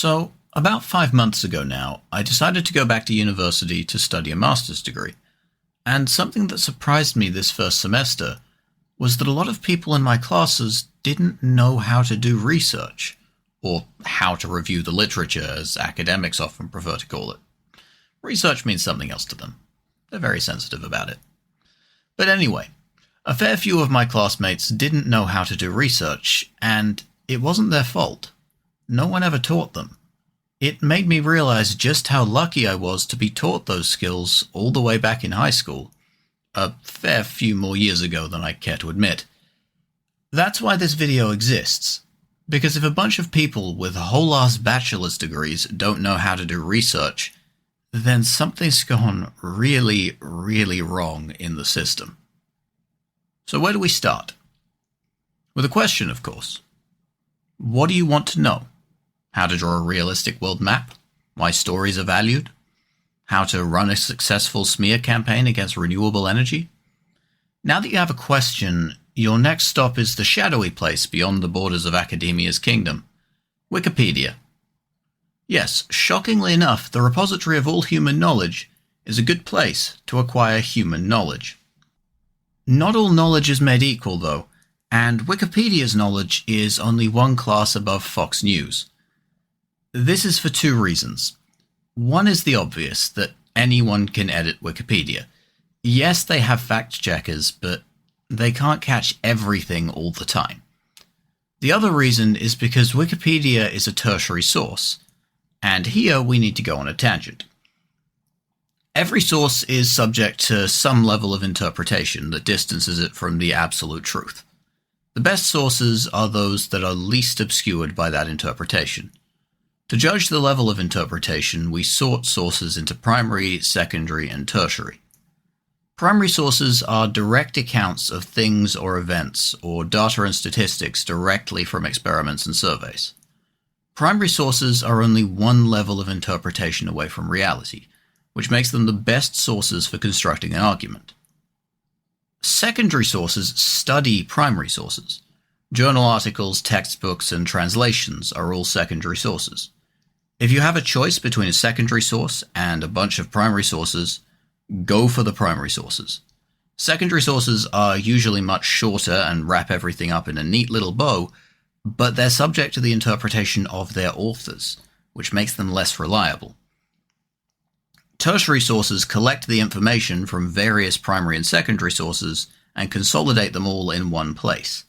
So, about 5 months ago now, I decided to go back to university to study a master's degree. And something that surprised me this first semester was that a lot of people in my classes didn't know how to do research, or how to review the literature, as academics often prefer to call it. Research means something else to them. They're very sensitive about it. But anyway, a fair few of my classmates didn't know how to do research, and it wasn't their fault. No one ever taught them. It made me realize just how lucky I was to be taught those skills all the way back in high school, a fair few more years ago than I care to admit. That's why this video exists, because if a bunch of people with whole-ass bachelor's degrees don't know how to do research, then something's gone really, really wrong in the system. So where do we start? With a question, of course. What do you want to know? How to draw a realistic world map? Why stories are valued? How to run a successful smear campaign against renewable energy? Now that you have a question, your next stop is the shadowy place beyond the borders of academia's kingdom, Wikipedia. Yes, shockingly enough, the repository of all human knowledge is a good place to acquire human knowledge. Not all knowledge is made equal, though, and Wikipedia's knowledge is only one class above Fox News. This is for two reasons. One is the obvious, that anyone can edit Wikipedia. Yes, they have fact-checkers, but they can't catch everything all the time. The other reason is because Wikipedia is a tertiary source, and here we need to go on a tangent. Every source is subject to some level of interpretation that distances it from the absolute truth. The best sources are those that are least obscured by that interpretation. To judge the level of interpretation, we sort sources into primary, secondary, and tertiary. Primary sources are direct accounts of things or events, or data and statistics directly from experiments and surveys. Primary sources are only one level of interpretation away from reality, which makes them the best sources for constructing an argument. Secondary sources study primary sources. Journal articles, textbooks, and translations are all secondary sources. If you have a choice between a secondary source and a bunch of primary sources, go for the primary sources. Secondary sources are usually much shorter and wrap everything up in a neat little bow, but they're subject to the interpretation of their authors, which makes them less reliable. Tertiary sources collect the information from various primary and secondary sources and consolidate them all in one place.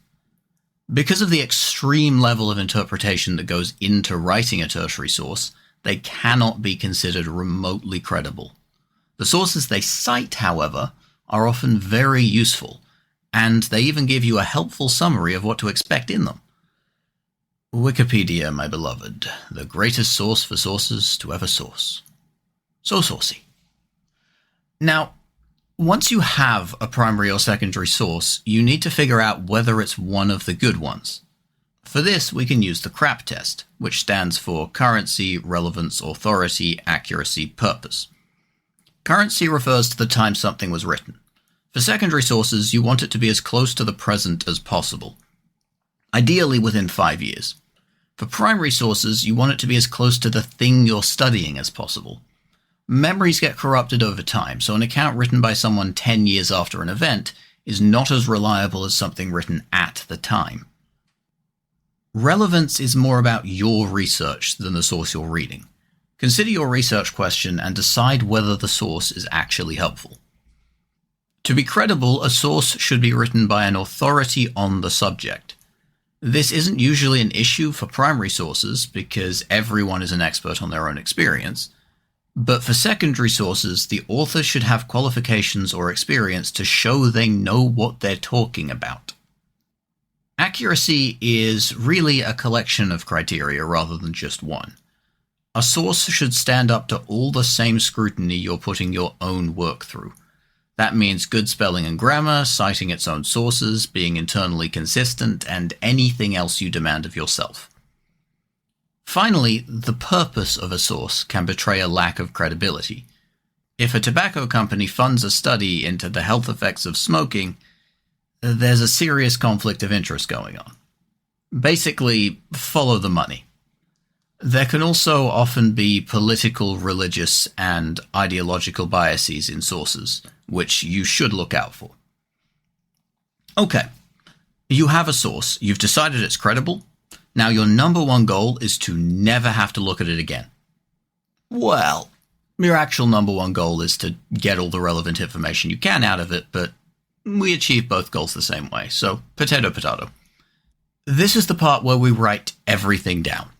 Because of the extreme level of interpretation that goes into writing a tertiary source, they cannot be considered remotely credible. The sources they cite, however, are often very useful, and they even give you a helpful summary of what to expect in them. Wikipedia, my beloved, the greatest source for sources to ever source. So saucy. Now, once you have a primary or secondary source, you need to figure out whether it's one of the good ones. For this, we can use the CRAP test, which stands for Currency, Relevance, Authority, Accuracy, Purpose. Currency refers to the time something was written. For secondary sources, you want it to be as close to the present as possible, ideally within 5 years. For primary sources, you want it to be as close to the thing you're studying as possible. Memories get corrupted over time, so an account written by someone 10 years after an event is not as reliable as something written at the time. Relevance is more about your research than the source you're reading. Consider your research question and decide whether the source is actually helpful. To be credible, a source should be written by an authority on the subject. This isn't usually an issue for primary sources because everyone is an expert on their own experience. But for secondary sources, the author should have qualifications or experience to show they know what they're talking about. Accuracy is really a collection of criteria rather than just one. A source should stand up to all the same scrutiny you're putting your own work through. That means good spelling and grammar, citing its own sources, being internally consistent, and anything else you demand of yourself. Finally, the purpose of a source can betray a lack of credibility. If a tobacco company funds a study into the health effects of smoking, there's a serious conflict of interest going on. Basically, follow the money. There can also often be political, religious, and ideological biases in sources, which you should look out for. Okay, you have a source, you've decided it's credible. Now your number one goal is to never have to look at it again. Well, your actual number one goal is to get all the relevant information you can out of it, but we achieve both goals the same way, so potato potato. This is the part where we write everything down.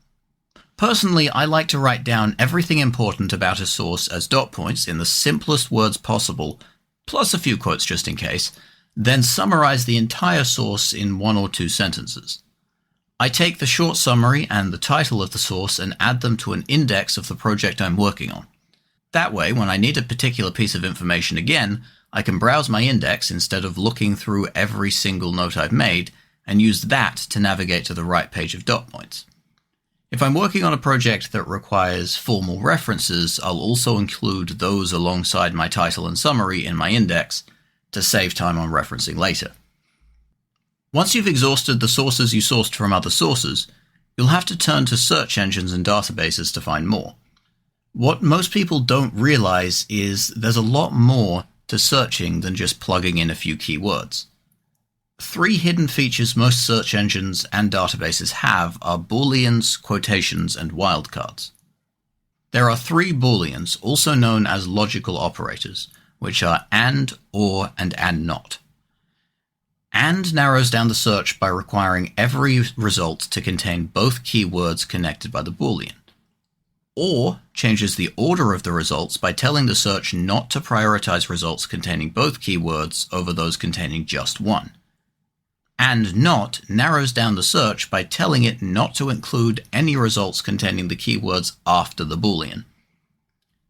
Personally, I like to write down everything important about a source as dot points in the simplest words possible, plus a few quotes just in case, then summarize the entire source in 1 or 2 sentences. I take the short summary and the title of the source and add them to an index of the project I'm working on. That way, when I need a particular piece of information again, I can browse my index instead of looking through every single note I've made and use that to navigate to the right page of dot points. If I'm working on a project that requires formal references, I'll also include those alongside my title and summary in my index to save time on referencing later. Once you've exhausted the sources you sourced from other sources, you'll have to turn to search engines and databases to find more. What most people don't realize is there's a lot more to searching than just plugging in a few keywords. 3 hidden features most search engines and databases have are booleans, quotations, and wildcards. There are 3 booleans, also known as logical operators, which are AND, OR, and not. AND narrows down the search by requiring every result to contain both keywords connected by the boolean. OR changes the order of the results by telling the search not to prioritize results containing both keywords over those containing just one. And not narrows down the search by telling it not to include any results containing the keywords after the boolean.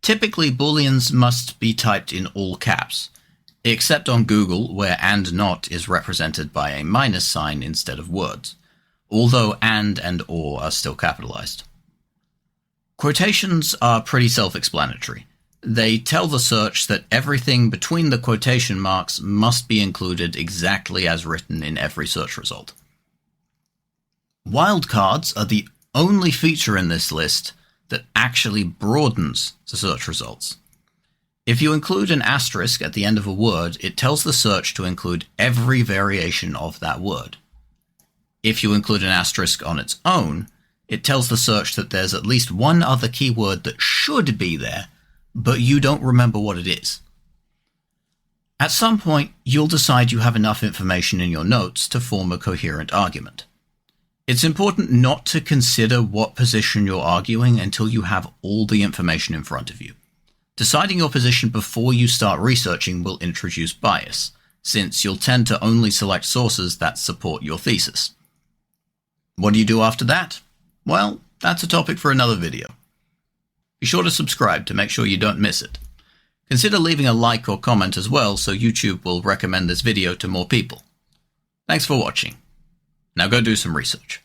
Typically, booleans must be typed in all caps, except on Google, where and not is represented by a minus sign instead of words, although and or are still capitalized. Quotations are pretty self-explanatory. They tell the search that everything between the quotation marks must be included exactly as written in every search result. Wildcards are the only feature in this list that actually broadens the search results. If you include an asterisk at the end of a word, it tells the search to include every variation of that word. If you include an asterisk on its own, it tells the search that there's at least one other keyword that should be there, but you don't remember what it is. At some point, you'll decide you have enough information in your notes to form a coherent argument. It's important not to consider what position you're arguing until you have all the information in front of you. Deciding your position before you start researching will introduce bias, since you'll tend to only select sources that support your thesis. What do you do after that? Well, that's a topic for another video. Be sure to subscribe to make sure you don't miss it. Consider leaving a like or comment as well so YouTube will recommend this video to more people. Thanks for watching. Now go do some research.